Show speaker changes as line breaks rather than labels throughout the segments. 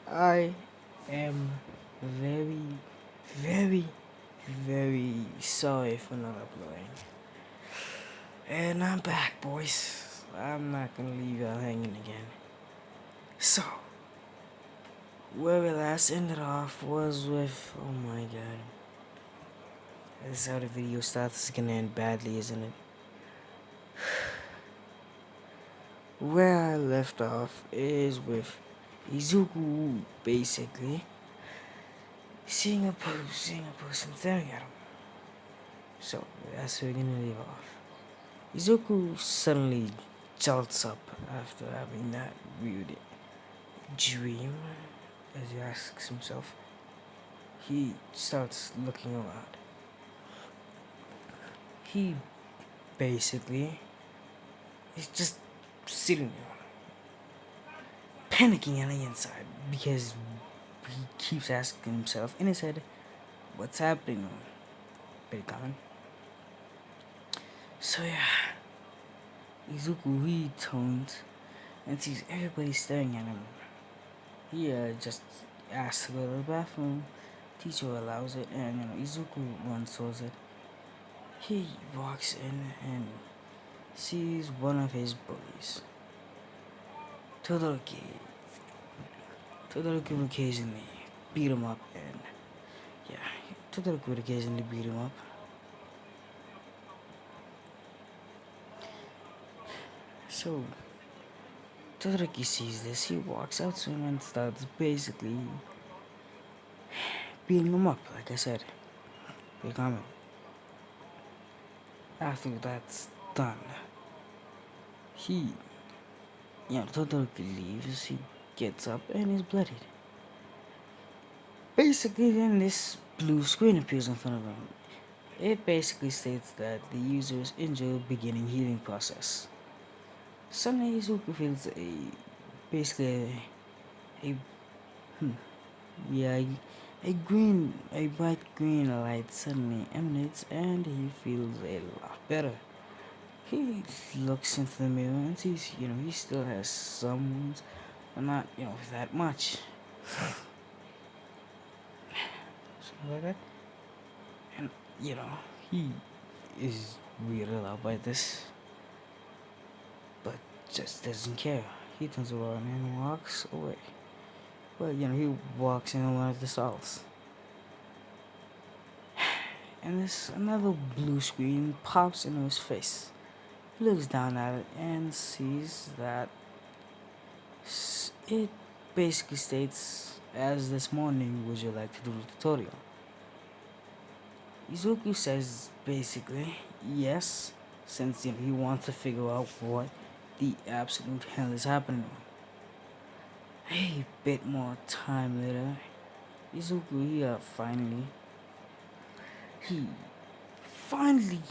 I am very, very, very sorry for not uploading. And I'm back, boys. I'm not gonna leave y'all hanging again. So, where we last ended off was with, oh my god. This is how the video starts. It's gonna end badly, isn't it? Where I left off is with Izuku basically seeing a person staring at him. So, that's where we're gonna leave off. Izuku suddenly jolts up after having that weird dream as he asks himself. He starts looking around. He basically is just sitting there, panicking on the inside because he keeps asking himself in his head, what's happening? Pretty common. So yeah, Izuku he turns and sees everybody staring at him. He just asks to go to the bathroom. Teacher allows it, and Izuku runs towards it. He walks in and sees one of his bullies, Todoroki. Todoroki would occasionally beat him up, and yeah, Todoroki would occasionally beat him up. So Todoroki sees this. He walks out to him and starts basically beating him up. Like I said, pretty common. After that's done, he Todoroki leaves, he gets up and is bloodied. Basically, then this blue screen appears in front of him. It basically states that the user is injured beginning healing process. Suddenly, Izuku feels basically a, hmm, yeah, a bright green light suddenly emanates and he feels a lot better. He looks into the mirror and sees, he still has some wounds, but not, that much. Something like that. And, he is weirded out by this, but just doesn't care. He turns around and walks away. Well, he walks into one of the stalls. And this another blue screen pops into his face. He looks down at it and sees that it basically states, as this morning, would you like to do the tutorial? Izuku says basically yes, since he wants to figure out what the absolute hell is happening. A bit more time later, Izuku he finally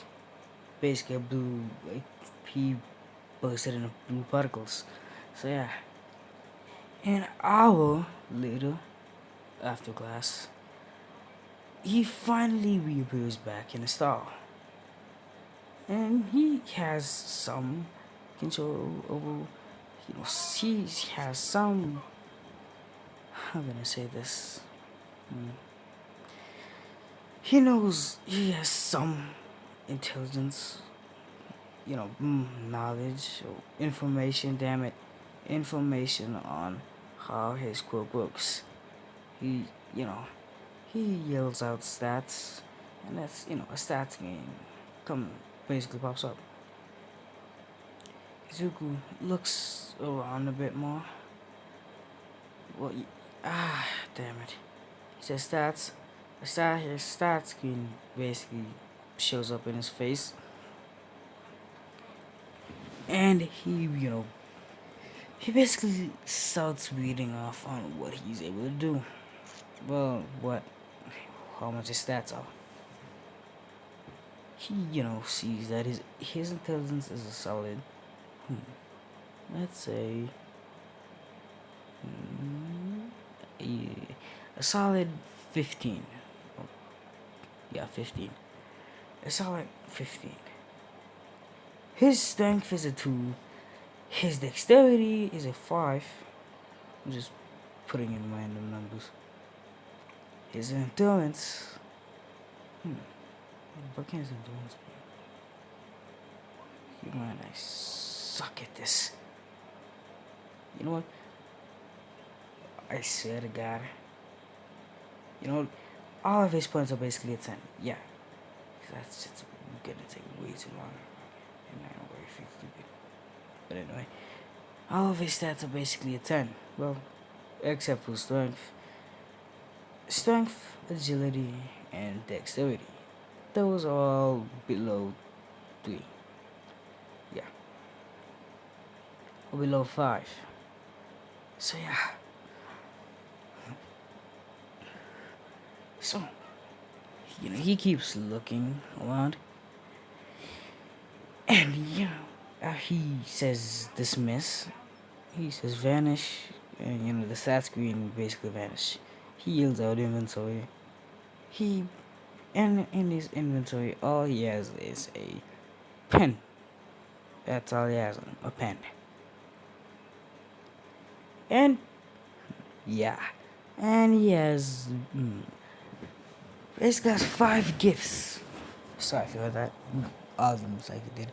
basically blew, like, he bursted into blue particles. So yeah, an hour later, after class, he finally reappears back in the stall. And he has some control over, he has some, how can I say this? He knows he has some intelligence, knowledge, or information, damn it, information on how his quirk works. He, you know, he yells out stats, and that's, a stats game basically pops up. Izuku looks around a bit more. Well, damn it. He says stats. His stats screen basically shows up in his face. And he basically starts reading off on what he's able to do. Well, how much his stats are. He, sees that his intelligence is a solid, let's say, a solid 15. Yeah, 15. A solid 15. His strength is a 2. His dexterity is a 5. Which is putting in random numbers. His endurance. What can his endurance be? You mind I suck at this. You know what? I swear to God. You know, all of his points are basically a 10. Yeah. That's just gonna take way too long. And I don't really feel stupid. But anyway, all of his stats are basically a 10. Well, except for strength. Strength, agility, and dexterity. Those are all below 3. Yeah. Or below 5. So yeah. So, he keeps looking around. And, he says dismiss. He says vanish. And, the stat screen basically vanish. He yields out inventory. He, and in his inventory, all he has is a pen. That's all he has, a pen. And, yeah. And he has, basically has 5 gifts. Sorry if you heard that. All of them like it did.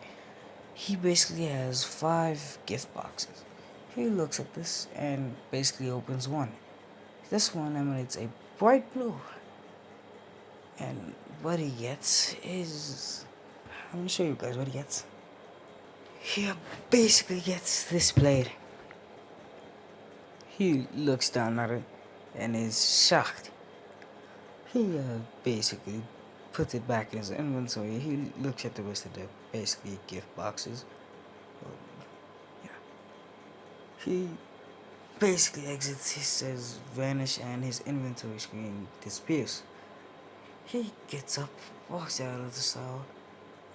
He basically has 5 gift boxes. He looks at this and basically opens one. This one emanates a bright blue. And what he gets is... I'm gonna show you guys what he gets. He basically gets this blade. He looks down at it and is shocked. He basically puts it back in his inventory. He looks at the rest of the basically gift boxes. Yeah. He basically exits. He says vanish and his inventory screen disappears. He gets up, walks out of the stall,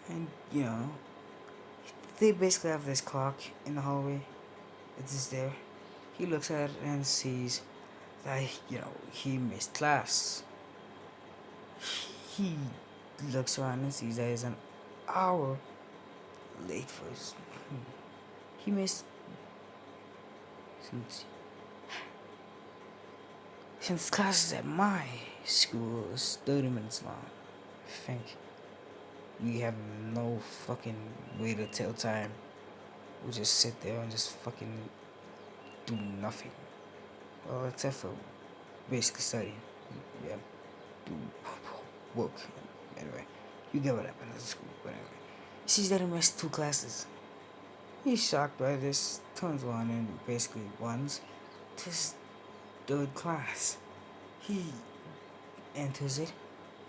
and they basically have this clock in the hallway. It is there. He looks at it and sees that he missed class. He looks around and sees that he's an hour late for his. He missed since classes at my school is 30 minutes long. I think we have no fucking way to tell time. We just sit there and just fucking do nothing. Well, except for basically studying. Yeah, do work. Anyway, you get what happened at school. But anyway, he sees that he missed 2 classes. He's shocked by this, turns around and basically runs to his 3rd class. He enters it,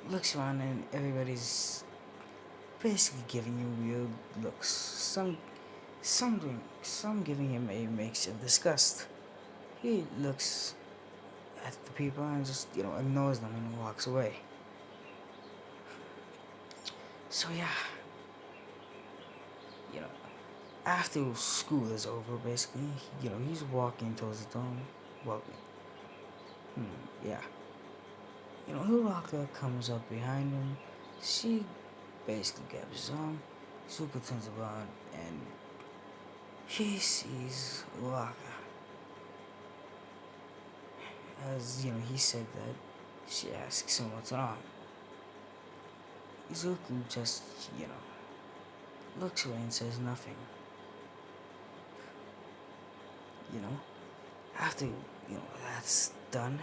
looks around, and everybody's basically giving him weird looks. Some giving him a mix of disgust. He looks at the people and just, ignores them and walks away. So yeah, after school is over, basically, he's walking towards the dorm. Walking. Yeah. Hiraka comes up behind him. She basically grabs his arm. Zuko turns around and he sees Hiraka. As, he said that, she asks him what's wrong. Izuku just, looks away and says nothing. After, that's done,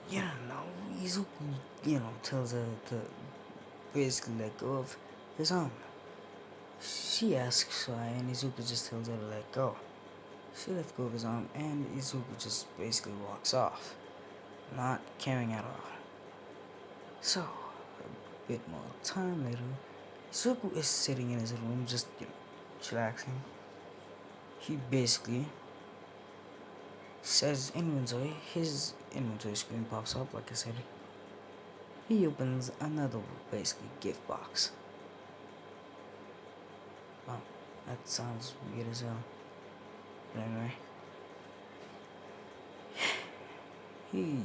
Izuku, tells her to basically let go of his arm. She asks why, and Izuku just tells her to let go. She lets go of his arm, and Izuku just basically walks off, not caring at all. So, a bit more time later, Izuku is sitting in his room, just, chillaxing. He basically says inventory. His inventory screen pops up, like I said. He opens another, basically, gift box. Wow, that sounds weird as hell. But anyway, he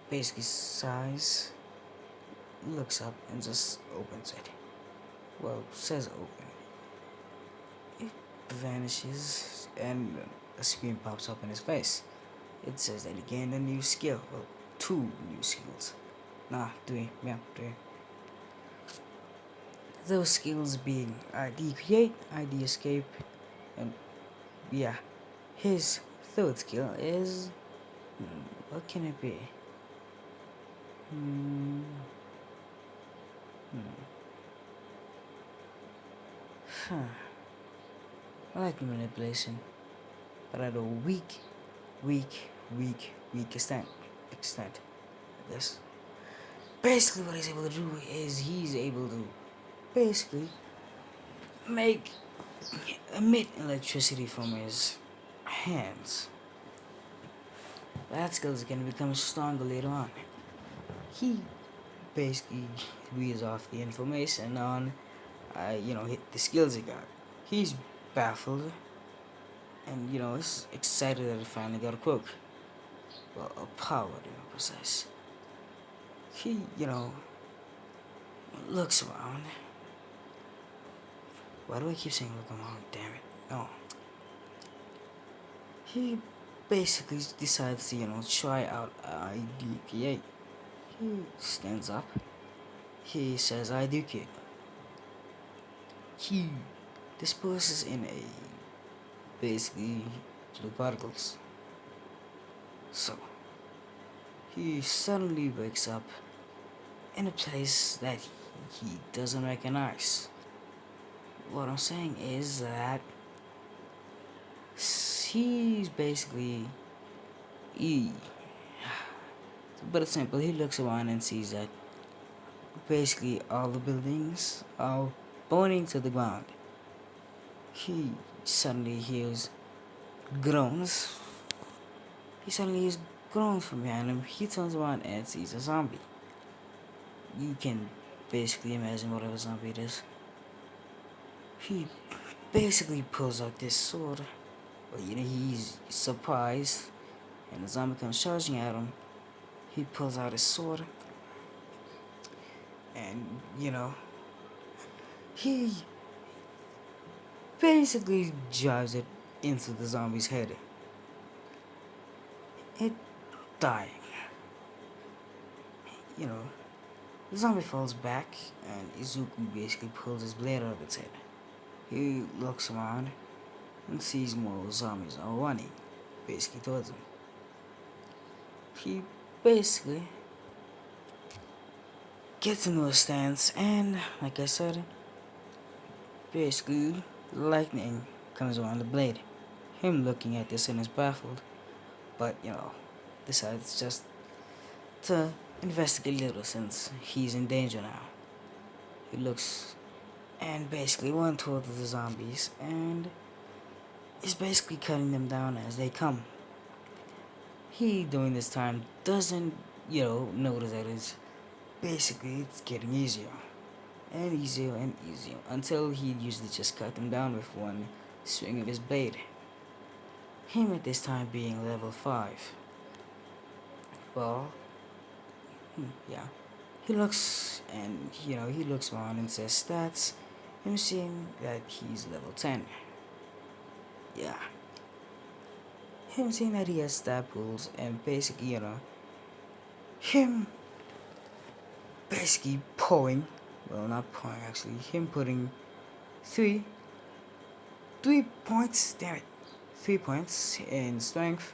basically sighs, looks up, and just opens it. Well, says open. It vanishes, and a screen pops up in his face. It says that he gained a new skill. Well, two new skills. Nah, three. Yeah, three. Those skills being ID create, ID escape, and yeah. His third skill is what can it be? Hmm, hmm. Huh. I like manipulation, but at a weak extent. I guess. Basically, what he's able to do is he's able to basically make emit electricity from his hands. That skill is going to become stronger later on. He basically reads off the information on, the skills he got. He's baffled and, is excited that he finally got a quirk. Well, a power to be precise. He, looks around. Why do I keep saying look around? Damn it. No. He basically decides to, try out IDPA. He stands up. He says, I do kid. He disperses in a basically blue particles. So he suddenly wakes up in a place that he doesn't recognize. What I'm saying is that he's basically he but it's simple. He looks around and sees that basically all the buildings are burning to the ground. He suddenly hears groans. He suddenly hears groans from behind him. He turns around and sees a zombie. You can basically imagine whatever zombie it is. He basically pulls out this sword. But he's surprised and the zombie comes charging at him. He pulls out his sword and he basically drives it into the zombie's head. It dying. The zombie falls back and Izuku basically pulls his blade out of its head. He looks around and sees more zombies are running basically towards him. He basically gets into a stance and like I said, basically lightning comes around the blade. Him looking at this and is baffled, but decides just to investigate a little since he's in danger now. He looks and basically runs towards the zombies and is basically cutting them down as they come. He during this time doesn't notice that it's getting easier and easier and easier until he usually just cut them down with one swing of his blade. Him at this time being level 5. Well, yeah. He looks and he looks around and says stats. Him seeing that he's level 10. Yeah. Him seeing that he has stat pools and basically him basically pouring, well not pouring actually, him putting 3 points, damn it, 3 points in strength,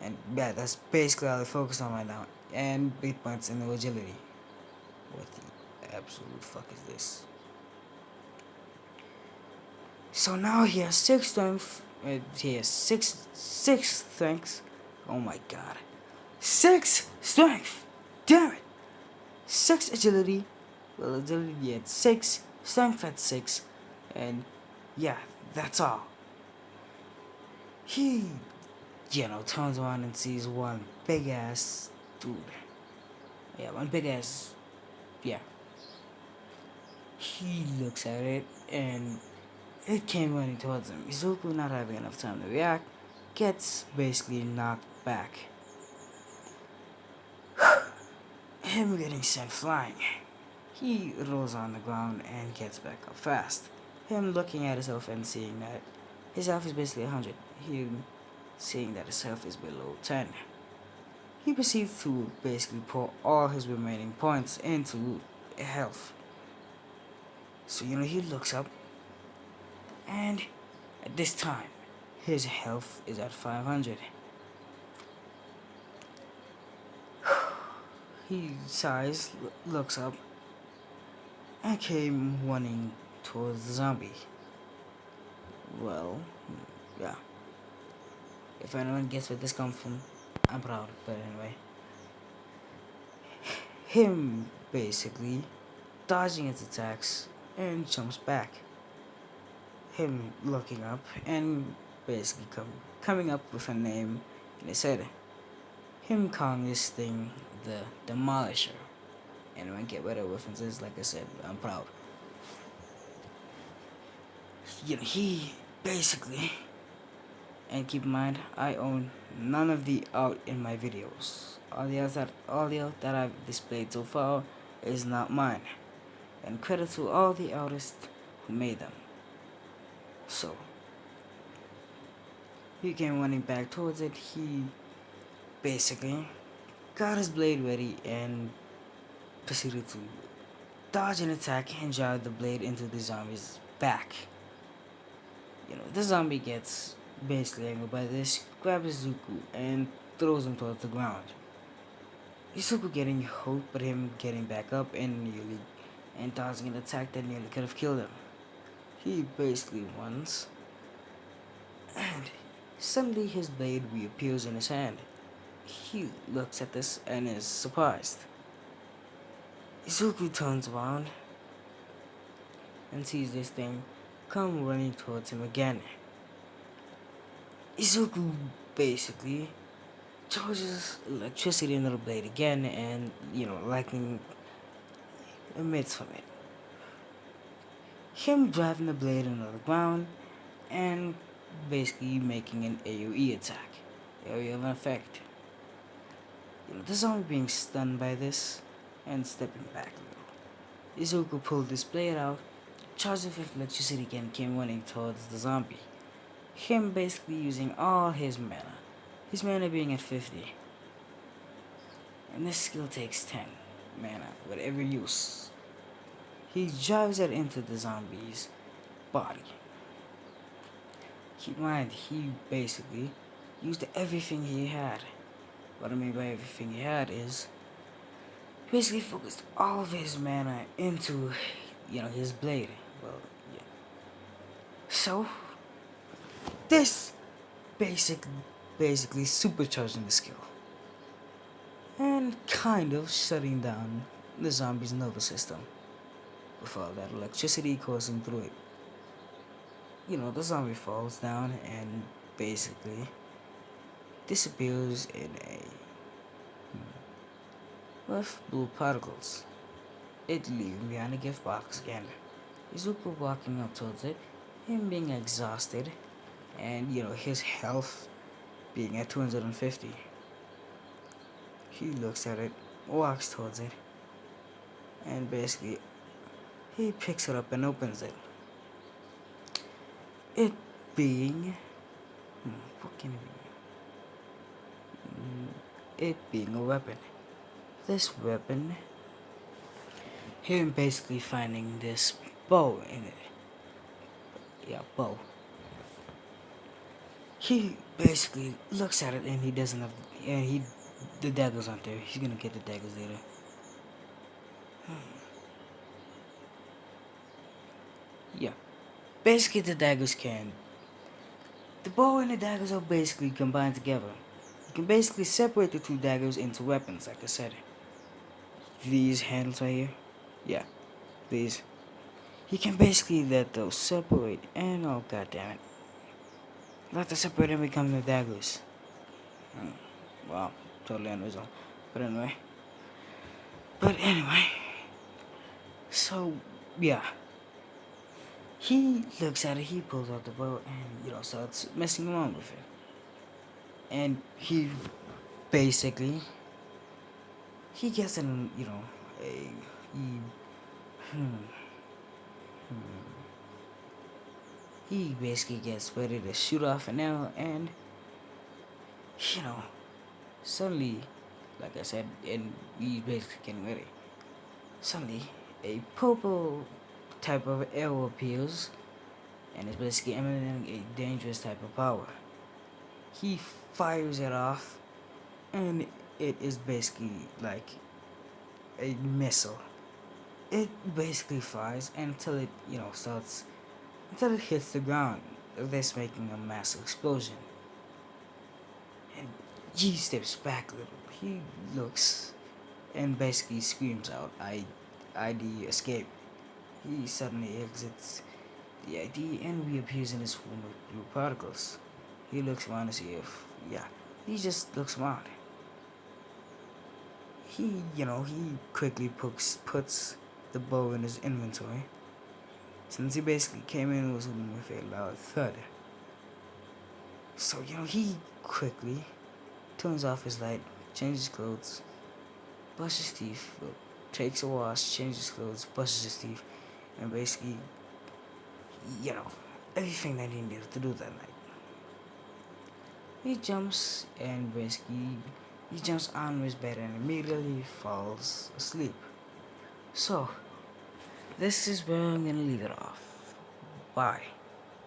and yeah, that's basically all I focus on right now, and 8 points in agility. What the absolute fuck is this? So now he has 6 strength, he has 6 strength, oh my god, 6 strength, damn it, 6 agility, well agility at 6, strength at 6, and yeah, that's all. He, turns around and sees one big ass dude. Yeah, one big ass, yeah. He looks at it and it came running towards him. Izuku, not having enough time to react, gets basically knocked back. Him getting sent flying. He rolls on the ground and gets back up fast. Him looking at himself and seeing that His health is basically 100. He seeing that his health is below 10. He proceeds to basically pour all his remaining points into health. So he looks up, and at this time his health is at 500. He sighs, looks up, and came running towards the zombie. Well, yeah. If anyone gets where this comes from, I'm proud. But anyway, him basically dodging its attacks and jumps back. Him looking up and basically coming up with a name in his head. Him calling this thing the Demolisher. And when I get better references, like I said, I'm proud. He basically, and keep in mind, I own none of the art in my videos. All the art that I've displayed so far is not mine. And credit to all the artists who made them. So, he came running back towards it. He basically got his blade ready and proceeded to dodge an attack and drive the blade into the zombie's back. The zombie gets basically angered by this, grabs Izuku and throws him towards the ground. Izuku getting hurt, but him getting back up and dodging an attack that nearly could have killed him. He basically runs, and suddenly his blade reappears in his hand. He looks at this and is surprised. Izuku turns around and sees this thing come running towards him again. Izuku basically charges electricity into the blade again, and lightning emits from it. Him driving the blade into the ground and basically making an AoE attack, area of effect. The zombie being stunned by this and stepping back a little. Izuku pulled his blade out, charged it with electricity again, came running towards the zombie. Him basically using all his mana being at 50. And this skill takes 10 mana with every use. He drives it into the zombie's body. Keep in mind, he basically used everything he had. What I mean by everything he had is basically focused all of his mana into, his blade. Well, yeah. So, this basically supercharging the skill. And kind of shutting down the zombie's nervous system. With all that electricity coursing through it. The zombie falls down and basically disappears in with blue particles. It leaving behind a gift box again. Izuku walking up towards it, him being exhausted, and his health being at 250. He looks at it, walks towards it, and basically he picks it up and opens it. It being what can it be? It being a weapon. This weapon, him basically finding this bow in it. Yeah, bow. He basically looks at it and he doesn't have, and the daggers aren't there. He's gonna get the daggers later. Yeah. Basically the bow and the daggers are basically combined together. You can basically separate the two daggers into weapons, like I said. These handles right here. Yeah. These. You can basically let those separate and oh god damn it. Let the separate and become the daggers. Wow, totally unreasonable. But anyway. So yeah. He looks at it, he pulls out the bow and starts messing around with it. And he basically gets in a He basically gets ready to shoot off an arrow, and you know, suddenly, like I said, and he's basically getting ready. Suddenly, a purple type of arrow appears, and it's basically emanating a dangerous type of power. He fires it off, and it is basically like a missile. It basically fires until it, starts until it hits the ground, thus making a massive explosion. And he steps back a little. He looks and basically screams out, ID escape. He suddenly exits the ID and reappears in his form of blue particles. He looks around to see if, yeah, he just looks around. He quickly puts the bow in his inventory, since he basically came in with a loud thud. So, he quickly turns off his light, changes clothes, brushes his teeth, takes a wash, changes clothes, brushes his teeth, and basically, you know, everything that he needed to do that night. He jumps and basically he jumps on his bed and immediately falls asleep. So, this is where I'm gonna leave it off. Bye.